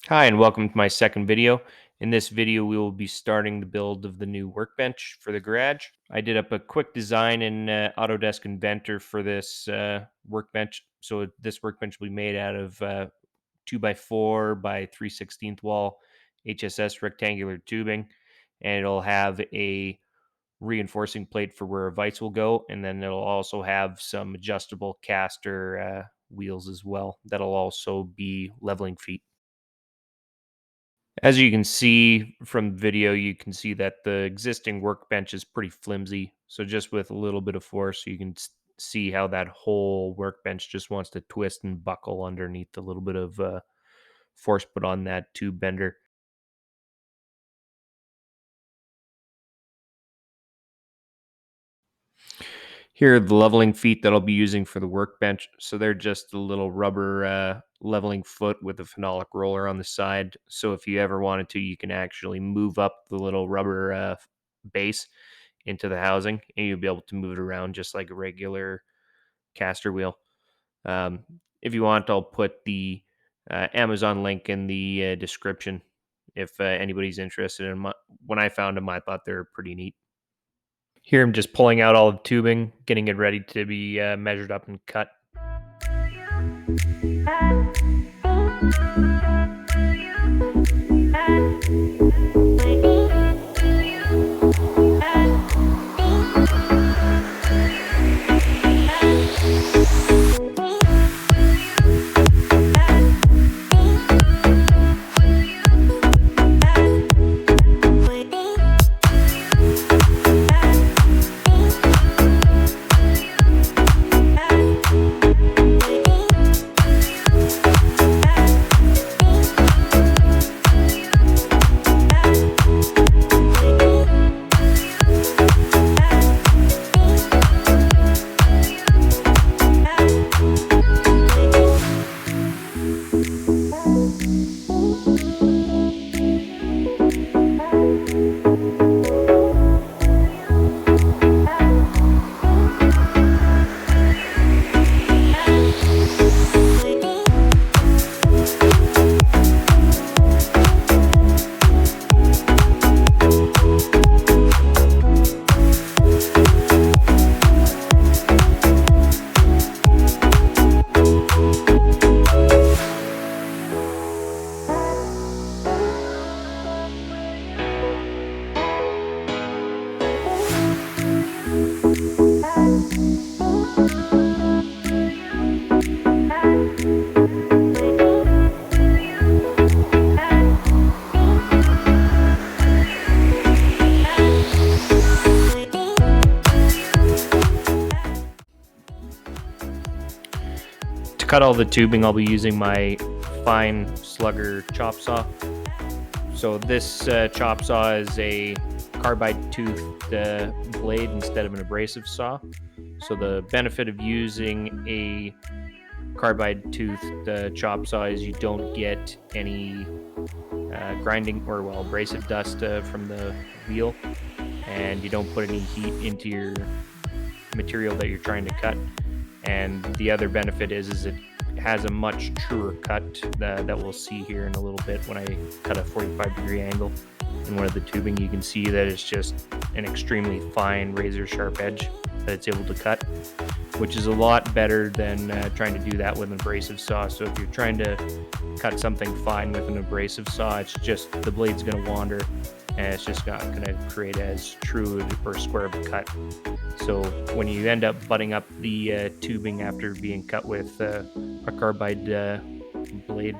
Hi, and welcome to my second video. In this video, we will be starting the build of the new workbench for the garage. I did up a quick design in Autodesk Inventor for this workbench. So this workbench will be made out of 2x4 by 3/16 wall HSS rectangular tubing, and it'll have a reinforcing plate for where vites will go, and then it'll also have some adjustable caster wheels as well. That'll also be leveling feet. As you can see from the video, you can see that the existing workbench is pretty flimsy. So just with a little bit of force, you can see how that whole workbench just wants to twist and buckle underneath a little bit of force put on that tube bender. Here are the leveling feet that I'll be using for the workbench. So they're just a little rubber leveling foot with a phenolic roller on the side. So if you ever wanted to, you can actually move up the little rubber base into the housing, and you'll be able to move it around just like a regular caster wheel. If you want, I'll put the Amazon link in the description if anybody's interested in. When I found them, I thought they were pretty neat. Here, I'm just pulling out all the tubing, getting it ready to be measured up and cut. To cut all the tubing, I'll be using my fine slugger chop saw. So this chop saw is a carbide toothed blade instead of an abrasive saw. So the benefit of using a carbide toothed chop saw is you don't get any grinding or abrasive dust from the wheel, and you don't put any heat into your material that you're trying to cut. And the other benefit is it has a much truer cut that we'll see here in a little bit. When I cut a 45-degree angle in one of the tubing, you can see that it's just an extremely fine razor sharp edge that it's able to cut, which is a lot better than trying to do that with an abrasive saw. So if you're trying to cut something fine with an abrasive saw, it's just the blade's going to wander, and it's just not going to create as true or square of a cut. So when you end up butting up the tubing after being cut with a carbide blade,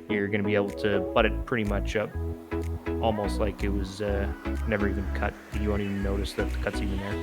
you're going to be able to butt it pretty much up almost like it was never even cut. You won't even notice that the cut's even there.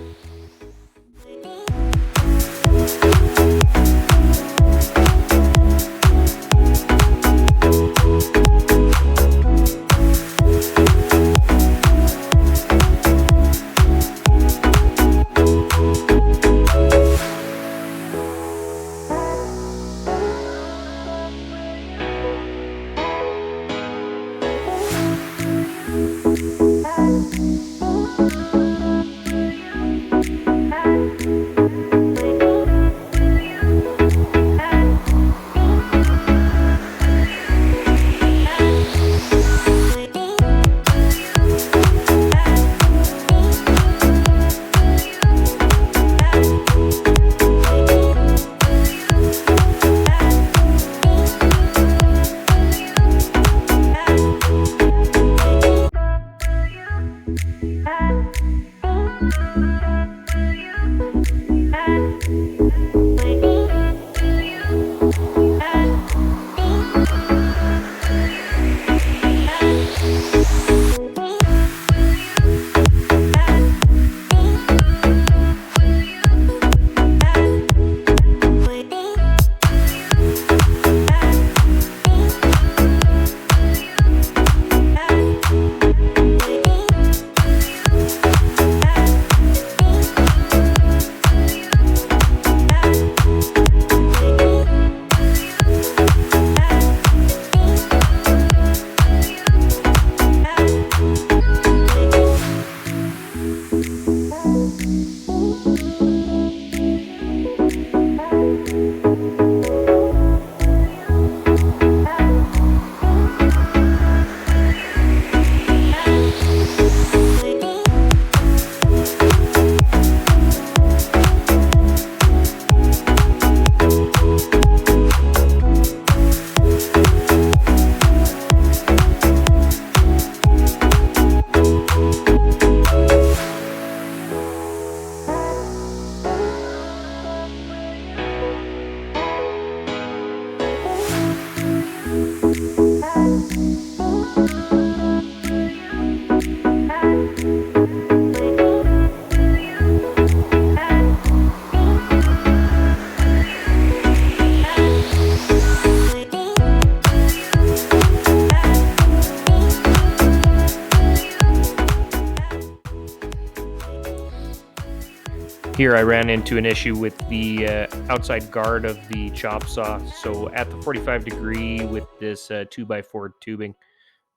Here I ran into an issue with the outside guard of the chop saw. So at the 45 degree with this 2x4 tubing,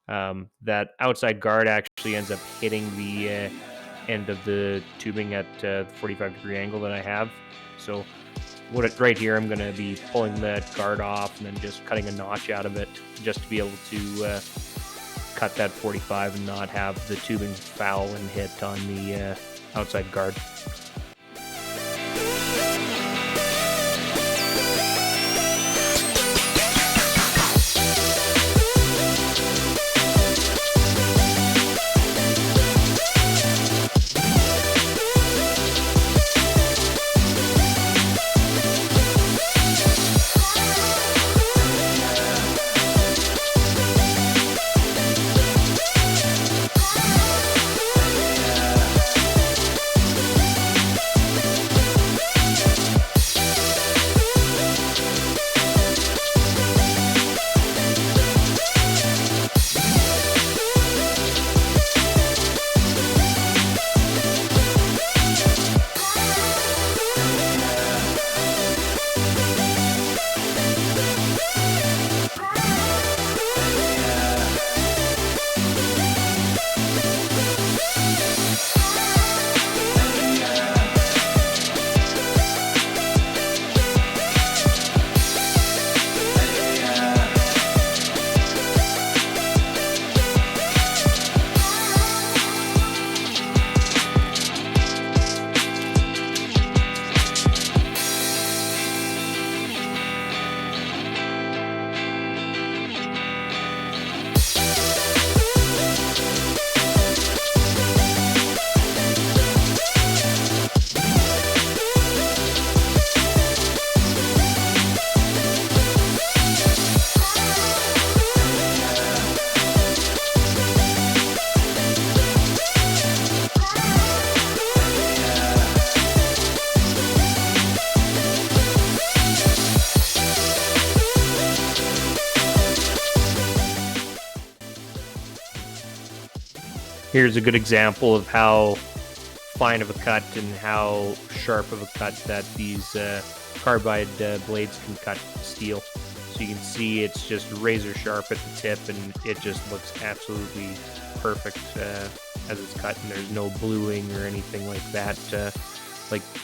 that outside guard actually ends up hitting the end of the tubing at the 45 degree angle that I have. So right here, I'm going to be pulling that guard off and then just cutting a notch out of it just to be able to cut that 45 and not have the tubing foul and hit on the outside guard. Here's a good example of how fine of a cut and how sharp of a cut that these carbide blades can cut steel. So you can see it's just razor sharp at the tip, and it just looks absolutely perfect as it's cut, and there's no bluing or anything like that.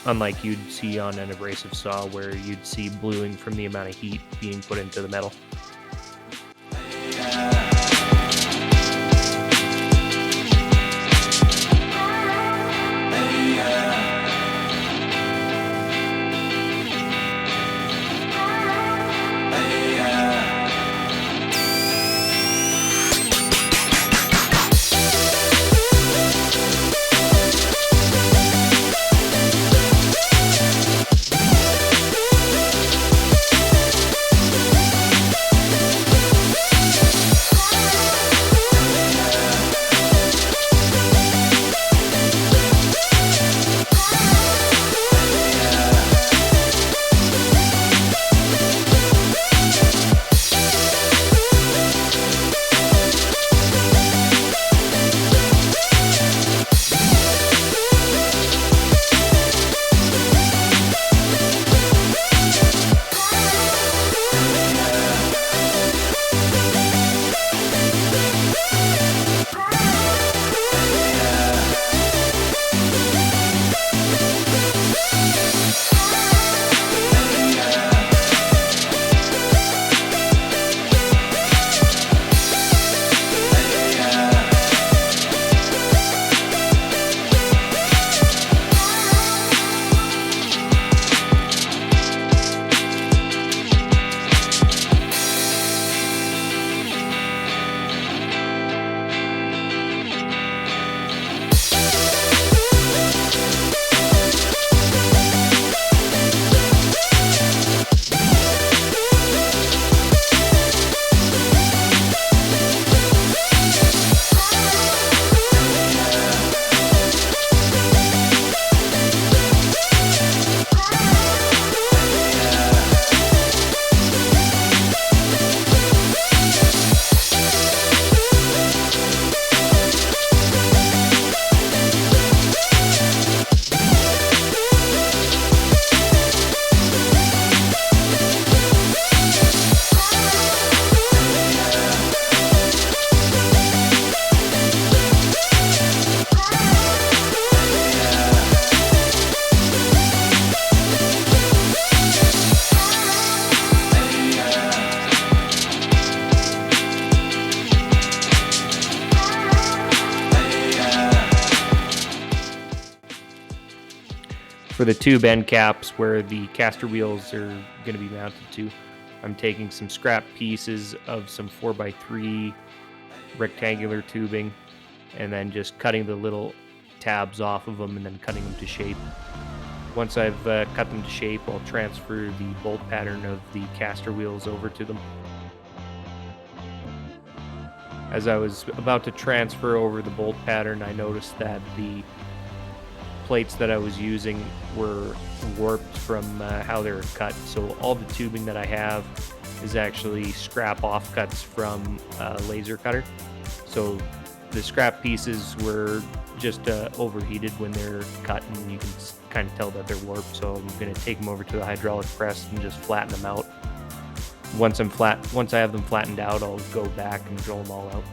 Unlike you'd see on an abrasive saw where you'd see bluing from the amount of heat being put into the metal. For the tube end caps where the caster wheels are going to be mounted to, I'm taking some scrap pieces of some 4x3 rectangular tubing and then just cutting the little tabs off of them and then cutting them to shape. Once I've cut them to shape, I'll transfer the bolt pattern of the caster wheels over to them. As I was about to transfer over the bolt pattern, I noticed that the plates that I was using were warped from how they were cut. So all the tubing that I have is actually scrap offcuts from a laser cutter. So the scrap pieces were just overheated when they're cut, and you can kind of tell that they're warped. So I'm going to take them over to the hydraulic press and just flatten them out. Once I have them flattened out, I'll go back and drill them all out.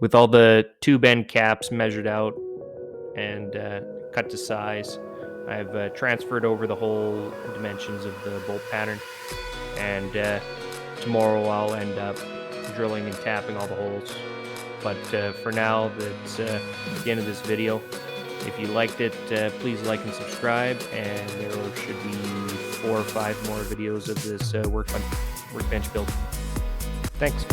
With all the tube end caps measured out and cut to size, I've transferred over the whole dimensions of the bolt pattern, and tomorrow I'll end up drilling and tapping all the holes. But for now, that's the end of this video. If you liked it, please like and subscribe, and there should be 4 or 5 more videos of this workbench build. Thanks.